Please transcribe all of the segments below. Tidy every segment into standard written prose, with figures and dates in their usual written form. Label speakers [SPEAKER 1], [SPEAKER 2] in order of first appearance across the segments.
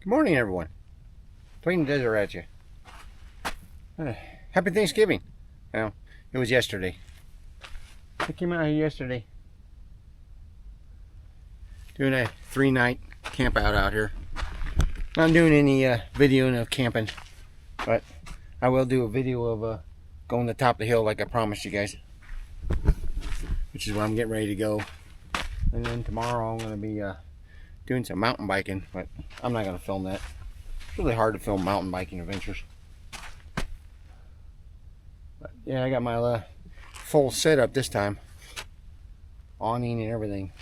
[SPEAKER 1] Good morning, everyone. Plain Desert at you. Happy Thanksgiving. Well, it was yesterday. I came out here yesterday doing a 3-night camp out here. Not doing any videoing of camping, but I will do a video of going to the top of the hill like I promised you guys, which is where I'm getting ready to go. And then tomorrow I'm going to be doing some mountain biking, but I'm not going to film that. It's really hard to film mountain biking adventures. But yeah, I got my full setup this time. Awning and everything.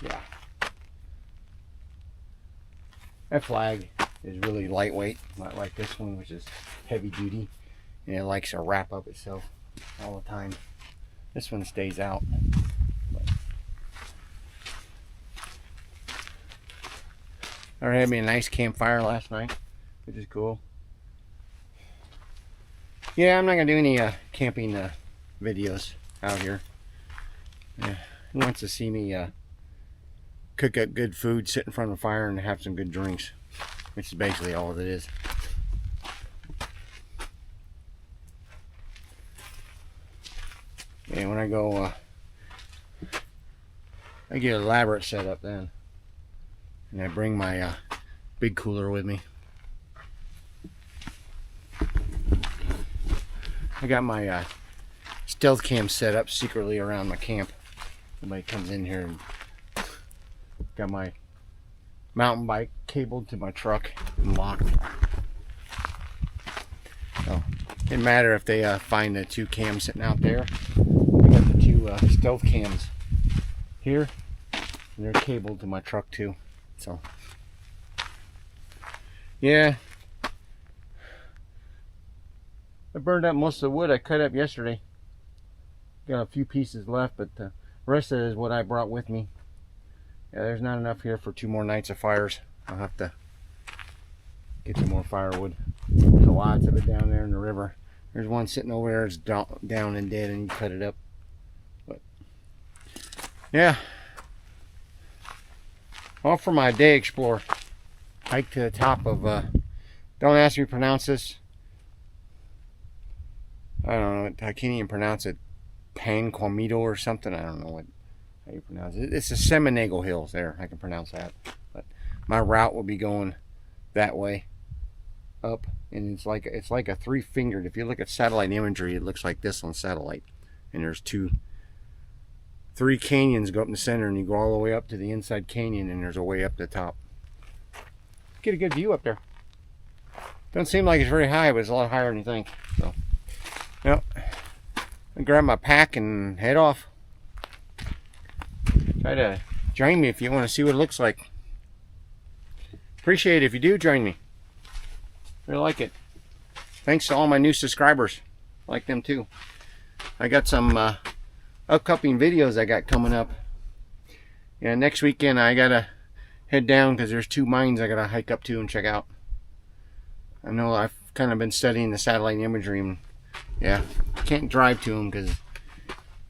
[SPEAKER 1] Yeah. That flag is really lightweight, not like this one, which is heavy duty. And it likes to wrap up itself all the time. This one stays out. But I had me a nice campfire last night, which is cool. Yeah, I'm not gonna do any camping videos out here. Yeah, who wants to see me cook up good food, sit in front of a fire, and have some good drinks, which is basically all it is. And when I go, I get an elaborate setup then, and I bring my big cooler with me. I got my stealth cam set up secretly around my camp. Somebody comes in here and got my mountain bike cabled to my truck and locked. So it didn't matter if they find the 2 cams sitting out there. I got the 2 stealth cams here, and they're cabled to my truck too. So yeah, I burned up most of the wood I cut up yesterday. Got a few pieces left, but the rest of it is what I brought with me. Yeah, there's not enough here for 2 more nights of fires. I'll have to get some more firewood. There's lots of it down there in the river. There's one sitting over there, it's down and dead, and you cut it up. But yeah, off for my day explore. Hike to the top of don't ask me to pronounce this. I don't know, I can't even pronounce it. Panquamito or something. I don't know how you pronounce it. It's the Sammaniego hills there. I can pronounce that. But my route will be going that way up, and it's like a 3-fingered. If you look at satellite imagery, it looks like this on satellite. And there's 3 canyons go up in the center, and you go all the way up to the inside canyon, and there's a way up the top. Get a good view up there. Don't seem like it's very high, but it's a lot higher than you think. So, yep. I grab my pack and head off. Try to join me if you want to see what it looks like. Appreciate it if you do join me. Really like it. Thanks to all my new subscribers. Like them too. I got some upcoming videos I got coming up. Yeah, next weekend I gotta head down because there's 2 mines I gotta hike up to and check out. I know I've kind of been studying the satellite imagery, and yeah, can't drive to them because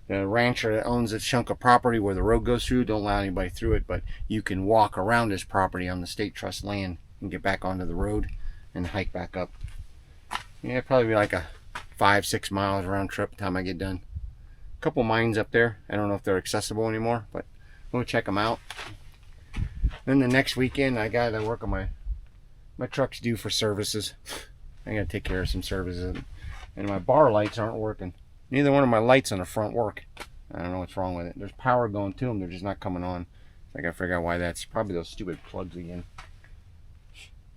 [SPEAKER 1] the rancher that owns a chunk of property where the road goes through don't allow anybody through it, but you can walk around his property on the state trust land and get back onto the road and hike back up. Yeah, probably be like a 5-6 miles round trip by the time I get done. A couple mines up there. I don't know if they're accessible anymore, but we'll check them out. Then the next weekend I gotta work on my truck's due for services. I gotta take care of some services, and my bar lights aren't working. Neither one of my lights on the front work. I don't know what's wrong with it. There's power going to them, they're just not coming on. I gotta figure out why that's. Probably those stupid plugs again.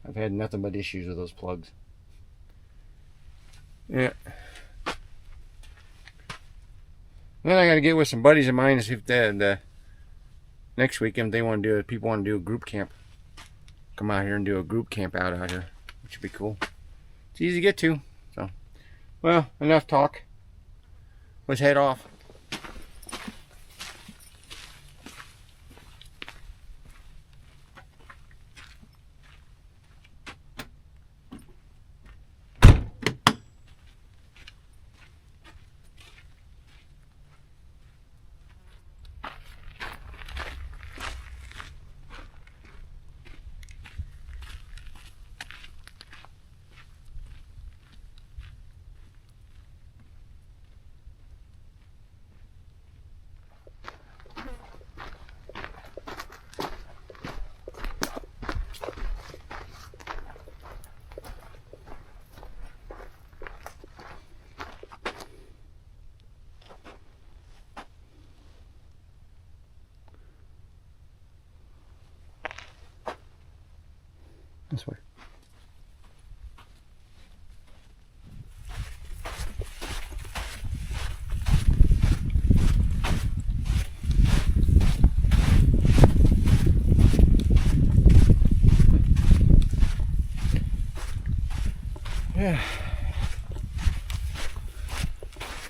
[SPEAKER 1] I've had nothing but issues with those plugs. Yeah. Then I gotta get with some buddies of mine to see if the next weekend they want to do it. People want to do a group camp. Come out here and do a group camp out here, which would be cool. It's easy to get to. So, well, enough talk. Let's head off. This way. Yeah.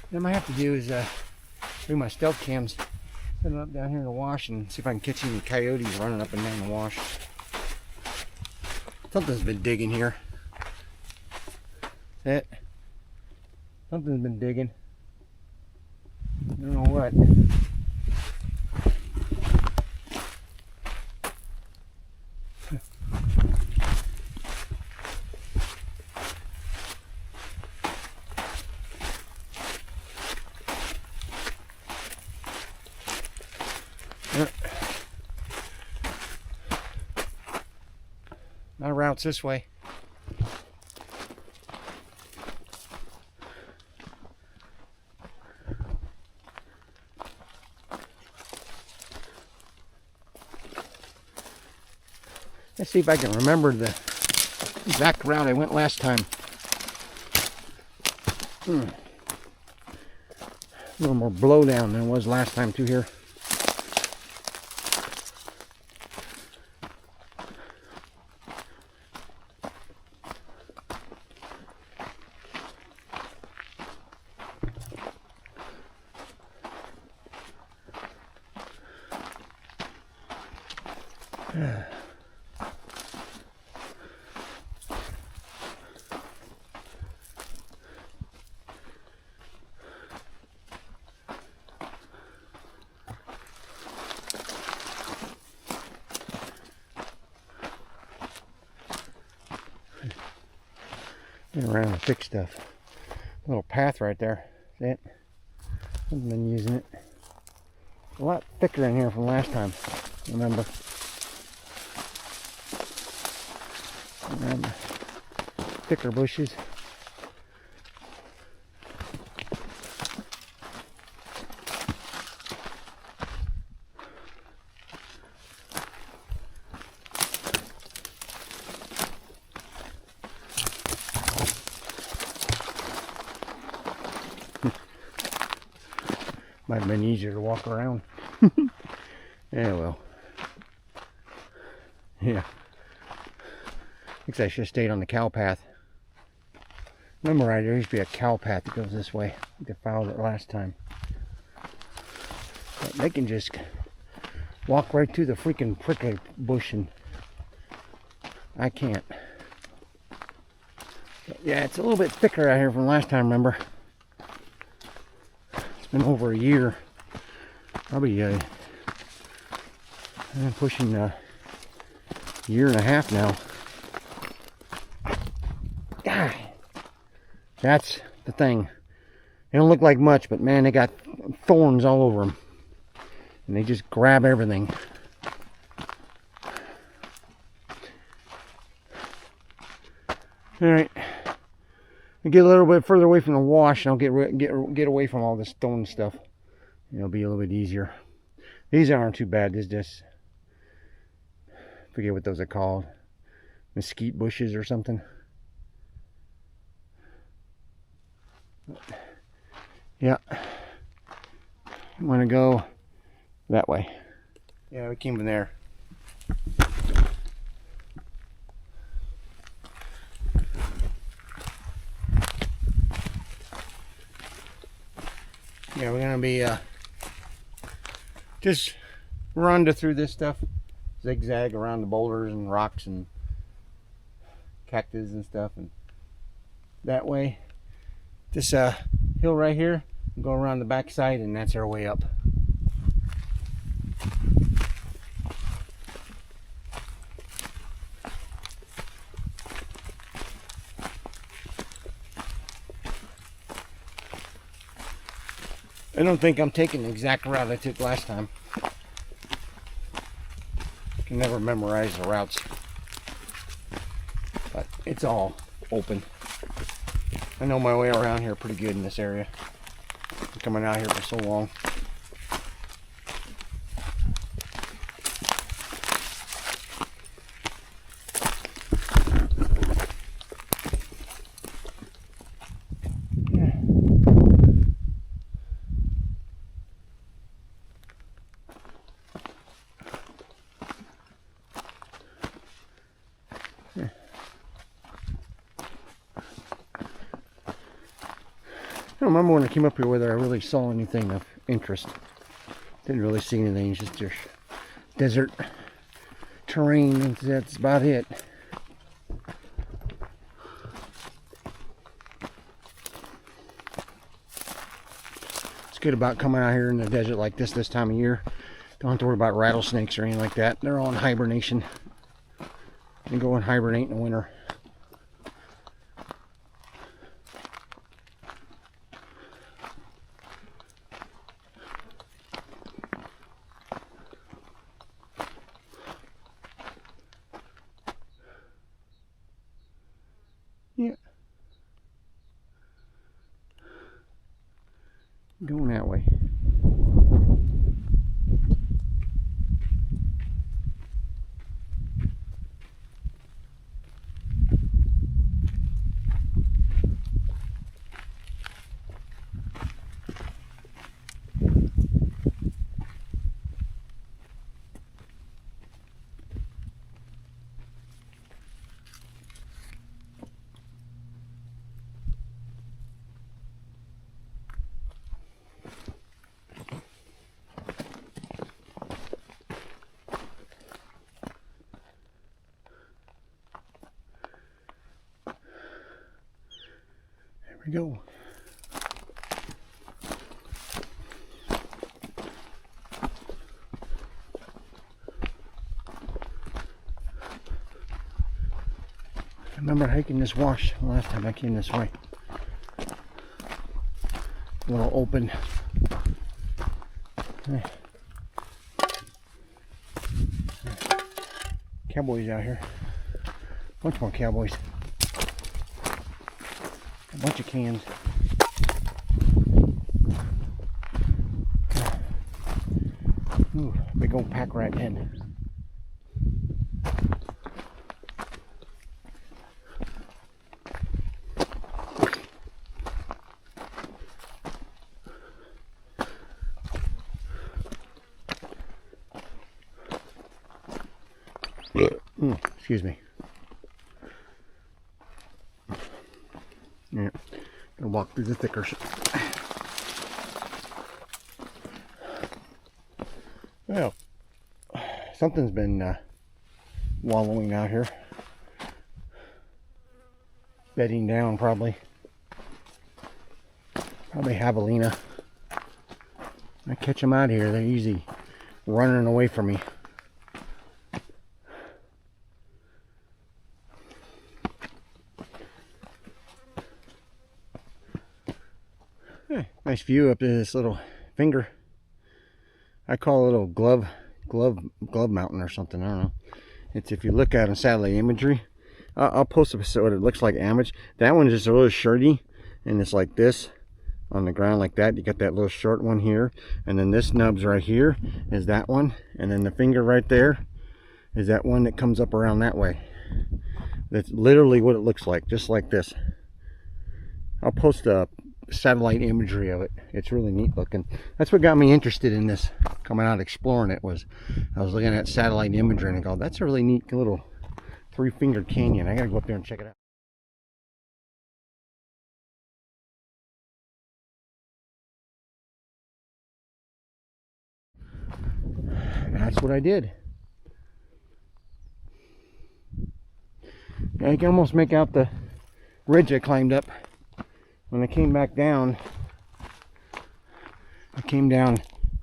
[SPEAKER 1] What I might have to do is bring my stealth cams, set them up down here in the wash, and see if I can catch any coyotes running up and down the wash. Something's been digging here. That something's been digging. I don't know what. My route's this way. Let's see if I can remember the exact route I went last time. A little more blowdown than it was last time through here. Around to fix stuff. Little path right there. See it? I've been using it. A lot thicker in here from last time. Remember? Thicker bushes. Might have been easier to walk around. Yeah, well. Yeah. Looks like I should have stayed on the cow path. Remember, right, there used to be a cow path that goes this way. I think I followed it last time. But they can just walk right through the freaking prickly bush, and I can't. But yeah, it's a little bit thicker out here from last time, remember? It's been over a year. Probably pushing a year and a half now. God, that's the thing. They don't look like much, but man, they got thorns all over them. And they just grab everything. Alright. I'll get a little bit further away from the wash, and I'll get away from all this thorn stuff. It'll be a little bit easier. These aren't too bad. There's just, forget what those are called. Mesquite bushes or something. Yeah. I'm gonna go that way. Yeah, we came from there. Yeah, we're gonna be just run through this stuff, zigzag around the boulders and rocks and cactus and stuff, and that way. This hill right here, go around the backside, and that's our way up. I don't think I'm taking the exact route I took last time. I can never memorize the routes. But it's all open. I know my way around here pretty good in this area. I'm coming out here for so long. don't remember when I came up here whether I really saw anything of interest. Didn't really see anything. It's just desert terrain, and that's about it. It's good about coming out here in the desert like this time of year. Don't have to worry about rattlesnakes or anything like that. They're all in hibernation. They go and hibernate in the winter. Yeah. Going that way. There we go. I remember hiking this wash the last time I came this way. A little open. Cowboys out here. Bunch more cowboys. A bunch of cans. Ooh, big old pack rat den. Excuse me. Yeah, gonna walk through the thicker. Well, something's been wallowing out here. Bedding down, probably. Probably javelina. I catch them out here, they're easy running away from me. Nice view up to this little finger. I call it a little glove mountain or something. I don't know. It's, if you look at on satellite imagery, I'll post what it looks like image. That one's just a little shorty, and it's like this on the ground like that. You got that little short one here, and then this nubs right here is that one, and then the finger right there is that one that comes up around that way. That's literally what it looks like, just like this. I'll post a satellite imagery of it. It's really neat looking. That's what got me interested in this, coming out exploring it, was I was looking at satellite imagery and I go, that's a really neat little three-fingered canyon. I gotta go up there and check it out. That's what I did. Yeah, you can almost make out the ridge I climbed up. When I came back down,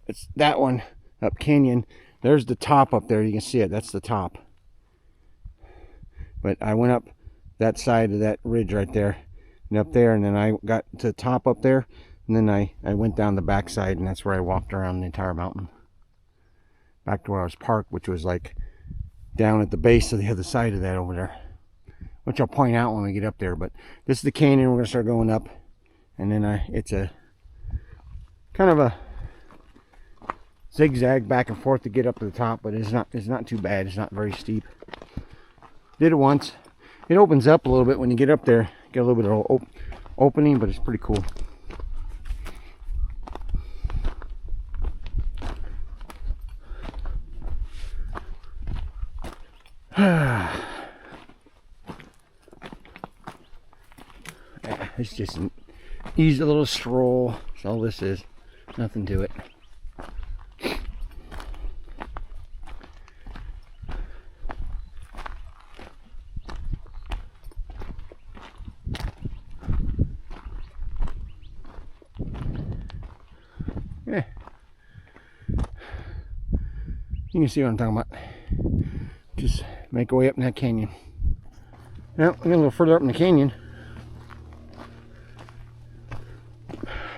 [SPEAKER 1] it's that one up canyon. There's the top up there, you can see it, that's the top. But I went up that side of that ridge right there, and up there, and then I got to the top up there, and then I went down the back side, and that's where I walked around the entire mountain. Back to where I was parked, which was like down at the base of the other side of that over there. Which I'll point out when we get up there, but this is the canyon. We're gonna start going up, and then it's a kind of a zigzag back and forth to get up to the top, but it's not too bad. It's not very steep. Did it once. It opens up a little bit when you get up there. Get a little bit of opening, but it's pretty cool. It's just easy little stroll. That's all this is. Nothing to it. Yeah. You can see what I'm talking about. Just make our way up in that canyon. Now, we're a little further up in the canyon.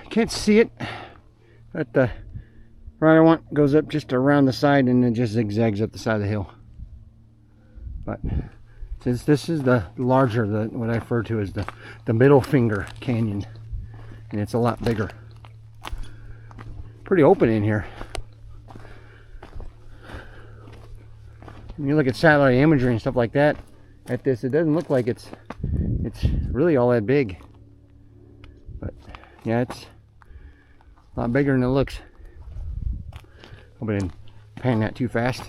[SPEAKER 1] Can't see it, but the route I want goes up just around the side and then just zigzags up the side of the hill. But since this is the larger, what I refer to as the middle finger canyon, and it's a lot bigger. Pretty open in here. When you look at satellite imagery and stuff like that, at this, it doesn't look like it's really all that big. But yeah, it's a lot bigger than it looks. Hope I didn't pan that too fast.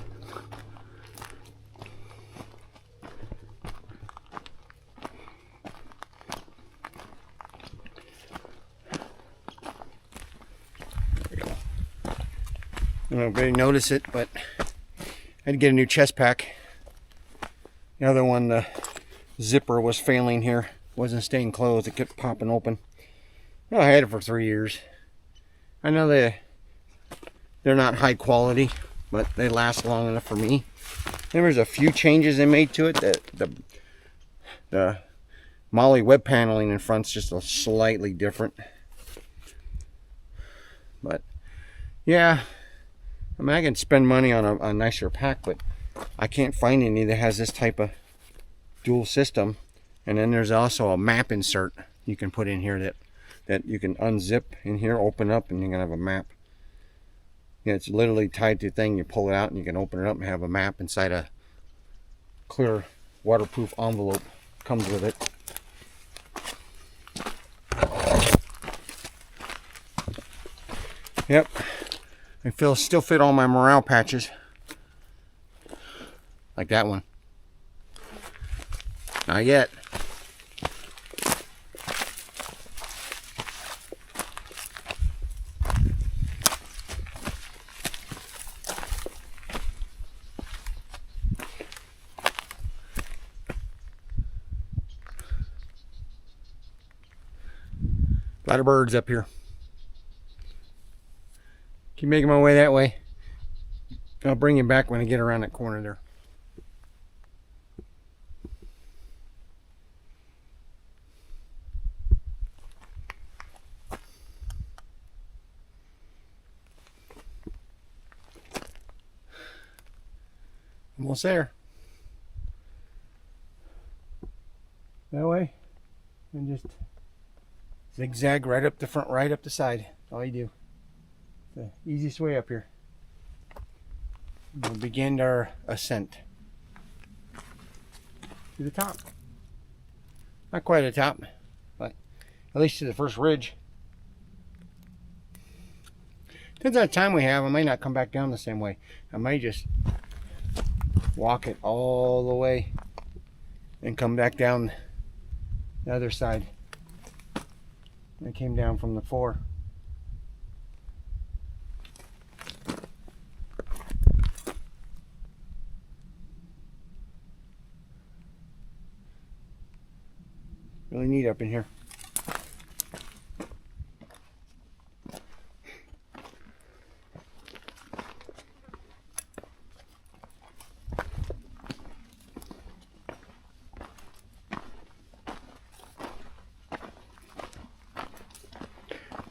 [SPEAKER 1] I don't know if anybody noticed it, but I had to get a new chest pack. The other one, the zipper was failing here. Wasn't staying closed. It kept popping open. Well, I had it for 3 years. I know they're not high quality, but they last long enough for me. There was a few changes they made to it. The Molly web paneling in front's just a slightly different. But yeah, I mean, I can spend money on a nicer pack, but I can't find any that has this type of dual system. And then there's also a map insert you can put in here that you can unzip in here, open up, and you're gonna have a map. Yeah, it's literally tied to a thing. You pull it out and you can open it up and have a map inside a clear waterproof envelope. Comes with it. Yep, I still fit all my morale patches. Like that one. Not yet. A lot of birds up here. Keep making my way that way. I'll bring you back when I get around that corner there. Almost there. That way. And just zigzag right up the front, right up the side. That's all you do. The easiest way up here. We'll begin our ascent to the top. Not quite at the top, but at least to the first ridge. Depends on the time we have. I may not come back down the same way. I may just walk it all the way and come back down the other side. I came down from the 4. Really neat up in here.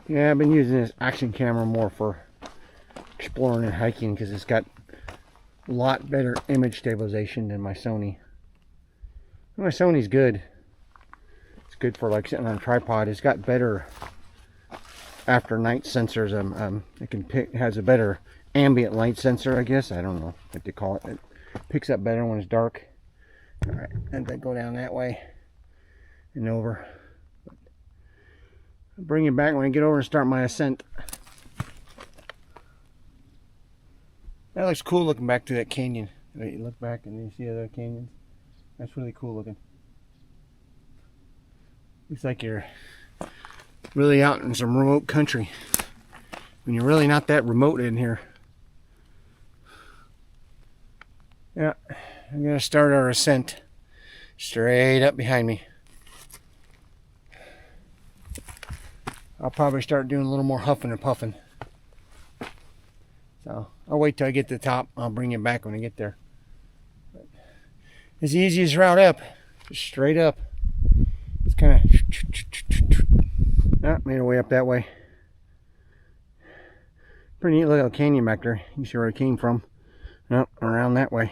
[SPEAKER 1] Yeah, I've been using this action camera more for exploring and hiking because it's got a lot better image stabilization than my Sony. My Sony's good. It's good for like sitting on a tripod. It's got better after night sensors. It has a better ambient light sensor, I guess. I don't know what they call it. It picks up better when it's dark. All right, and then go down that way and over. I'll bring you back when I get over and start my ascent. That looks cool looking back to that canyon. You look back and you see other canyons. That's really cool looking. Looks like you're really out in some remote country. When you're really not that remote in here. Yeah, I'm gonna start our ascent straight up behind me. I'll probably start doing a little more huffing and puffing. So I'll wait till I get to the top. I'll bring it back when I get there. But it's the easiest route up, just straight up. It's kind of made our way up that way. Pretty neat little canyon back there. You see where it came from. Nope, around that way.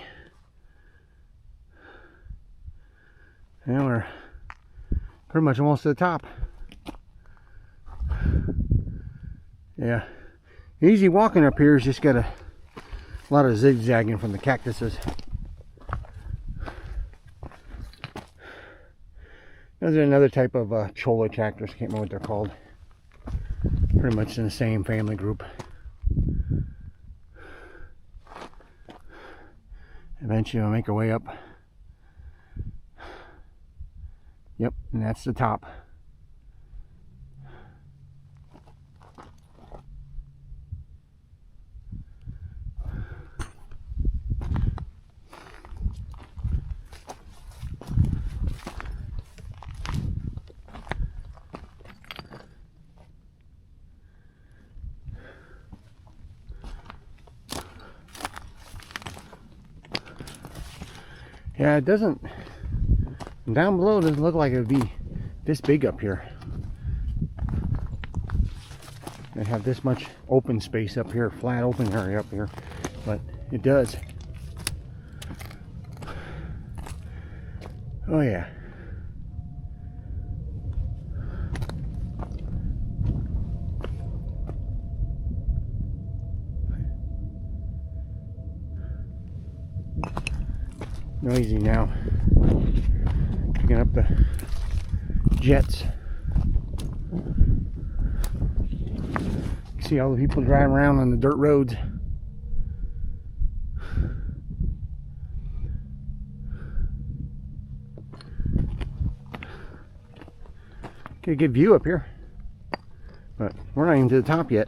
[SPEAKER 1] And we're pretty much almost to the top. Yeah, easy walking up here is just got a lot of zigzagging from the cactuses. Those are another type of cholla cactus. I can't remember what they're called. Pretty much in the same family group. Eventually we'll make our way up. Yep, and that's the top. Yeah, it doesn't, down below it doesn't look like it would be this big up here. They have this much open space up here, flat open area up here, but it does. Oh yeah. Noisy now. Picking up the jets. See all the people driving around on the dirt roads. Get a good view up here, but we're not even to the top yet.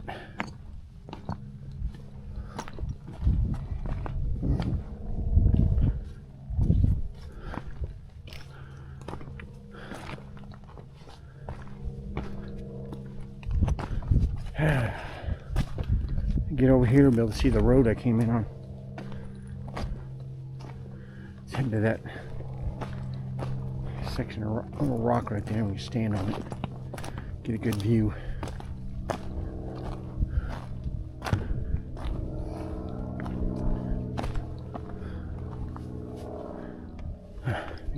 [SPEAKER 1] Get over here and be able to see the road I came in on. Let's head to that section of little rock right there and we stand on it. Get a good view.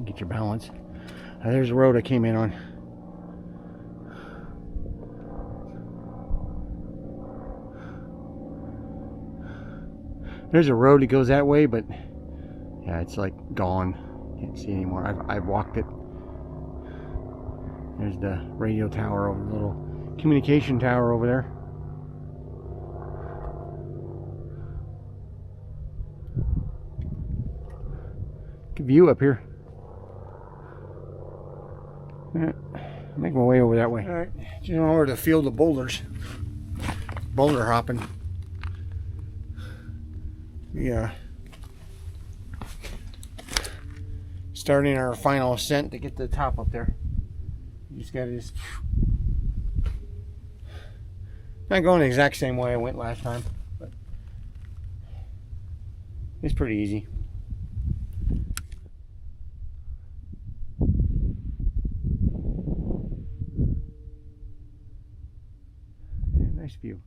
[SPEAKER 1] Get your balance. There's the road I came in on. There's a road that goes that way, but yeah, it's like gone. Can't see anymore. I've walked it. There's the radio tower over the little communication tower over there. Good view up here. Yeah, make my way over that way. All right, you know, over to the field of boulders. Boulder hopping. Yeah. Starting our final ascent to get to the top up there. You just gotta not going the exact same way I went last time, but it's pretty easy. Yeah, nice view.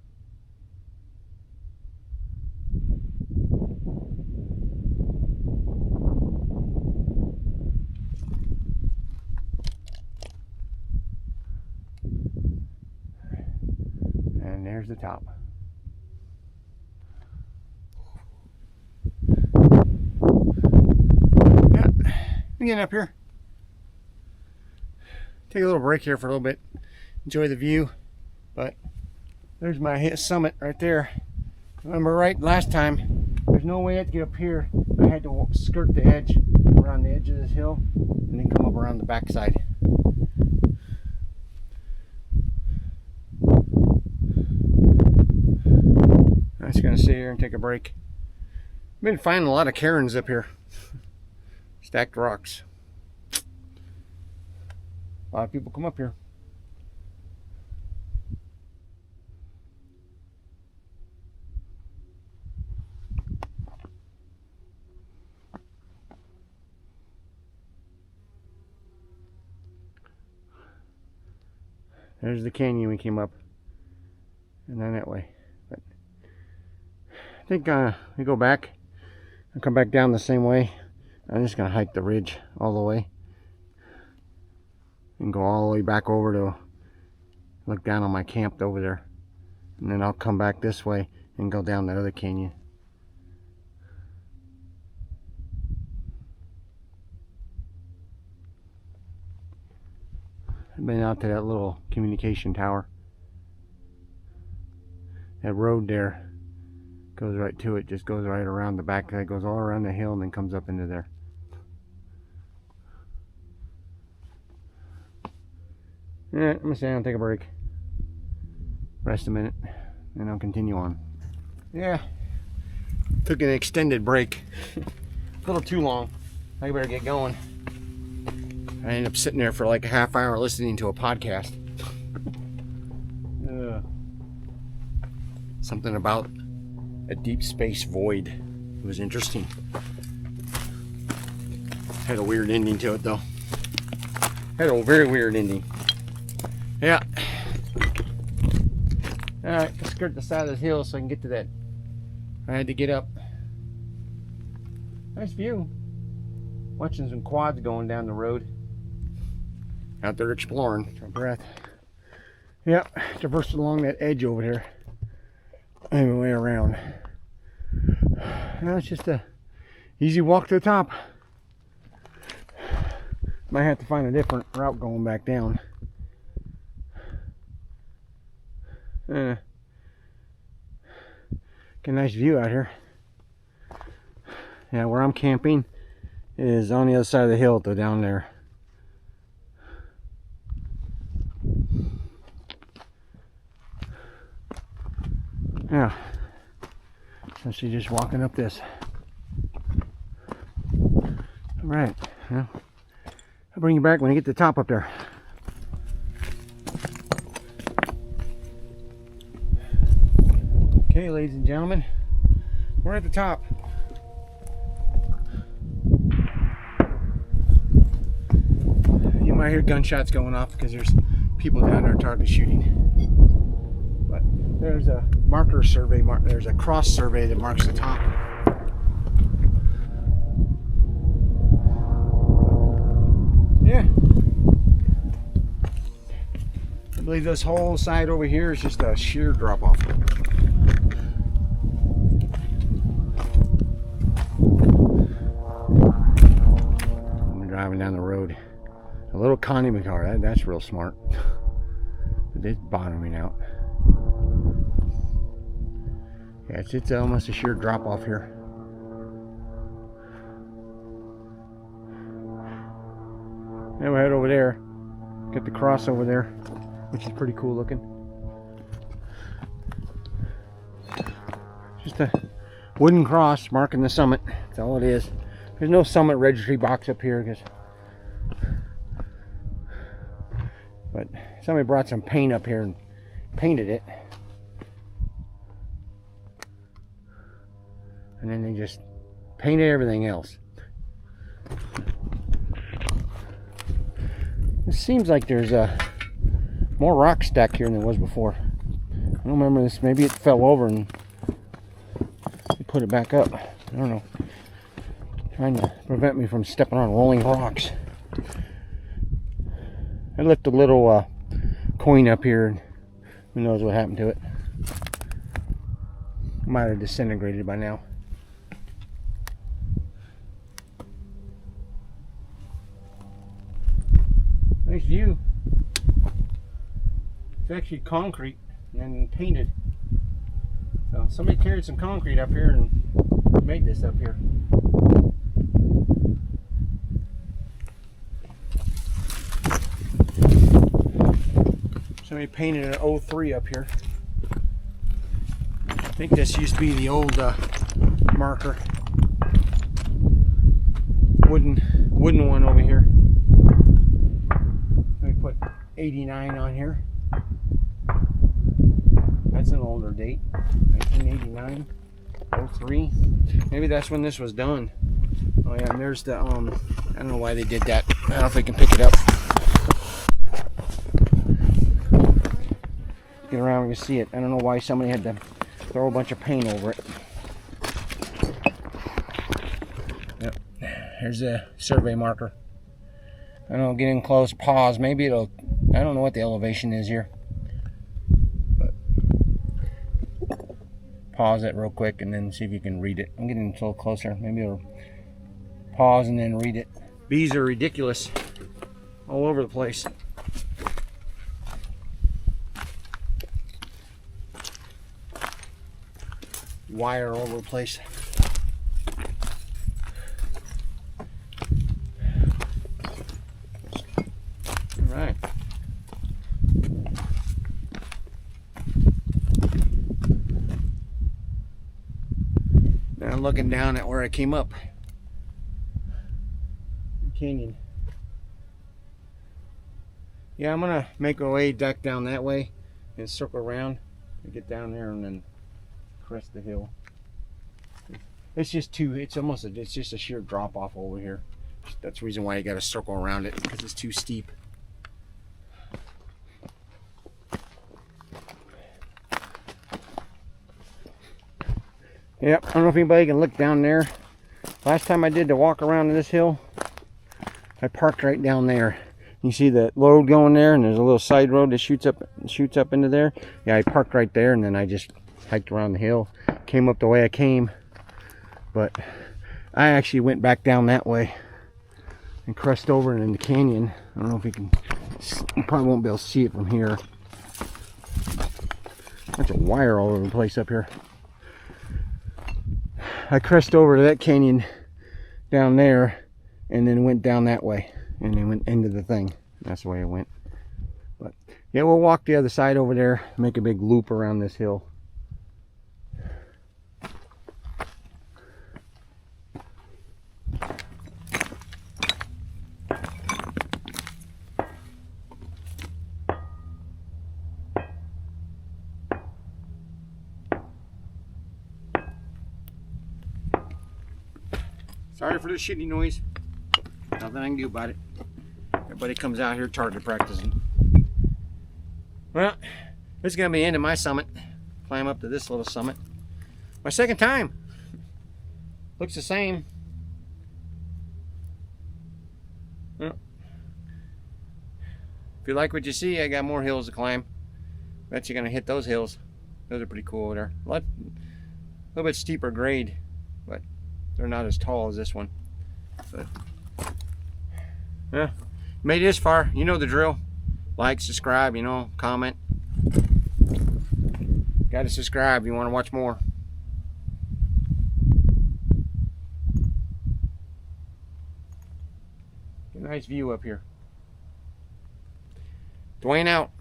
[SPEAKER 1] And there's the top. Yeah, I'm getting up here. Take a little break here for a little bit. Enjoy the view. But there's my summit right there. Remember right last time, there's no way I had to get up here. I had to skirt the edge, around the edge of this hill, and then come up around the backside. sit here and take a break. Been finding a lot of cairns up here. Stacked rocks. A lot of people come up here. There's the canyon we came up, and then that way. But I think we go back and come back down the same way. I'm just gonna hike the ridge all the way and go all the way back over to look down on my camp over there, and then I'll come back this way and go down that other canyon. I've been out to that little communication tower. That road there goes right to it, just goes right around the back. That goes all around the hill and then comes up into there. Alright, I'm gonna sit down and take a break. Rest a minute, and I'll continue on. Yeah, took an extended break. A little too long. I better get going. I ended up sitting there for like a half hour listening to a podcast. Something about a deep space void. It was interesting. Had a weird ending to it though. Had a very weird ending. Yeah. Alright, let's skirt the side of the hill so I can get to that. I had to get up. Nice view. Watching some quads going down the road. Out there exploring. For breath. Yep, traversed along that edge over there. And way around. Now it's just a easy walk to the top. Might have to find a different route going back down. Get a nice view out here. Yeah, where I'm camping is on the other side of the hill though, down there. Yeah, so she's just walking up this. All right, well, I'll bring you back when I get to the top up there. Okay, ladies and gentlemen, we're at the top. You might hear gunshots going off because there's people down there target shooting. But there's a marker survey, there's a cross survey that marks the top. Yeah. I believe this whole side over here is just a sheer drop off. I'm driving down the road. A little condiment car, that's real smart. But it's bottoming out. Yeah, it's almost a sheer drop off here. Then we head over there. Get the cross over there, which is pretty cool looking. Just a wooden cross marking the summit. That's all it is. There's no summit registry box up here, but somebody brought some paint up here and painted it. And then they just painted everything else. It seems like there's more rock stacked here than there was before. I don't remember this. Maybe it fell over and they put it back up. I don't know. Trying to prevent me from stepping on rolling rocks. I left a little coin up here, and who knows what happened to it. Might have disintegrated by now. Nice view. It's actually concrete and painted. So somebody carried some concrete up here and made this up here. Somebody painted an 03 up here. think this used to be the old marker. Wooden one over here. Let me put 89 on here. That's an older date. 1989. 03. Maybe that's when this was done. Oh yeah, and there's the I don't know why they did that. I don't know if we can pick it up. Get around, you see it. I don't know why somebody had to throw a bunch of paint over it. Yep. Here's a survey marker. I don't know, get in close, pause. Maybe it'll, I don't know what the elevation is here. But pause it real quick and then see if you can read it. I'm getting a little closer. Maybe it'll pause and then read it. Bees are ridiculous. All over the place. Wire all over the place. All right. Now I'm looking down at where I came up. Canyon. Yeah, I'm gonna make a way duck down that way and circle around and get down there and then crest the hill. It's just too, it's just a sheer drop off over here. That's the reason why you got to circle around it, because it's too steep. Yep, I don't know if anybody can look down there. Last time I did the walk around this hill, I parked right down there. You see the road going there, and there's a little side road that shoots up into there. Yeah, I parked right there, and then I just hiked around the hill, came up the way I came, but I actually went back down that way and crossed over in the canyon. I don't know if you probably won't be able to see it from here. Bunch of wire all over the place up here. I crossed over to that canyon down there and then went down that way and then went into the thing. That's the way I went. But yeah, we'll walk the other side over there, make a big loop around this hill. Sorry for the shitty noise. Nothing I can do about it. Everybody comes out here target practicing. Well, this is going to be the end of my summit. Climb up to this little summit. My second time. Looks the same. Well, if you like what you see, I got more hills to climb. Bet you're going to hit those hills. Those are pretty cool over there. A little bit steeper grade, but they're not as tall as this one. But yeah, made it this far. You know the drill. Like, subscribe, you know, comment. Got to subscribe if you want to watch more. Get a nice view up here. Dwayne out.